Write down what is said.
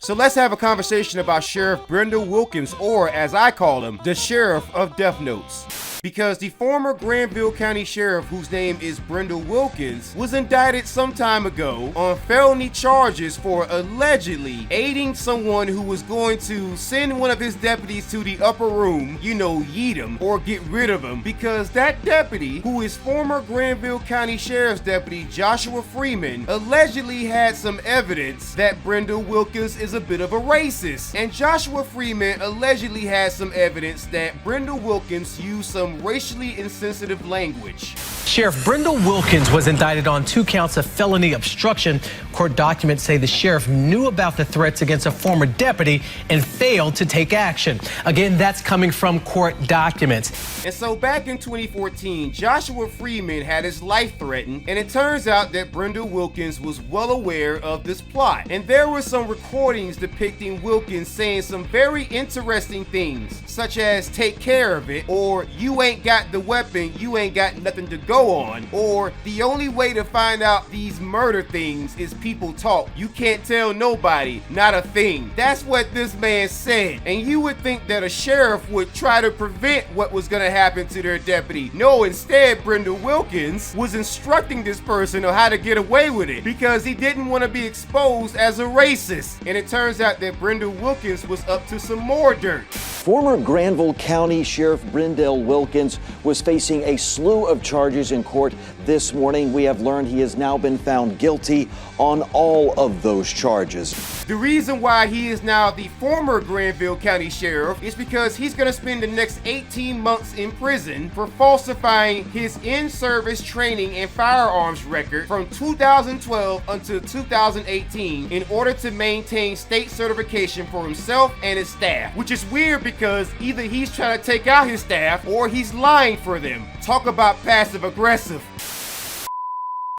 So let's have a conversation about Sheriff Brendel Wilkins, or as I call him, the Sheriff of Death Notes. Because the former Granville County Sheriff, whose name is Brendel Wilkins, was indicted some time ago on felony charges for allegedly aiding someone who was going to send one of his deputies to the upper room, yeet him or get rid of him, because that deputy, who is former Granville County Sheriff's Deputy Joshua Freeman, allegedly had some evidence that Brendel Wilkins is a bit of a racist. And Joshua Freeman allegedly had some evidence that Brendel Wilkins used some racially insensitive language. Sheriff Brendel Wilkins was indicted on 2 counts of felony obstruction. Court documents say the sheriff knew about the threats against a former deputy and failed to take action. Again, that's coming from court documents. And so back in 2014, Joshua Freeman had his life threatened, and it turns out that Brendel Wilkins was well aware of this plot. And there were some recordings depicting Wilkins saying some very interesting things, such as "take care of it," or "you ain't got the weapon, you ain't got nothing to go on," or "the only way to find out these murder things is people talk. You can't tell nobody, not a thing." That's what this man said. And you would think that a sheriff would try to prevent what was going to happen to their deputy. No, instead, Brendel Wilkins was instructing this person on how to get away with it because he didn't want to be exposed as a racist. And it turns out that Brendel Wilkins was up to some more dirt. Former Granville County Sheriff Brendel Wilkins was facing a slew of charges in court this morning. We have learned he has now been found guilty on all of those charges. The reason why he is now the former Granville County Sheriff is because he's going to spend the next 18 months in prison for falsifying his in-service training and firearms record from 2012 until 2018 in order to maintain state certification for himself and his staff, which is weird because either he's trying to take out his staff or he's lying for them. Talk about passive aggressive.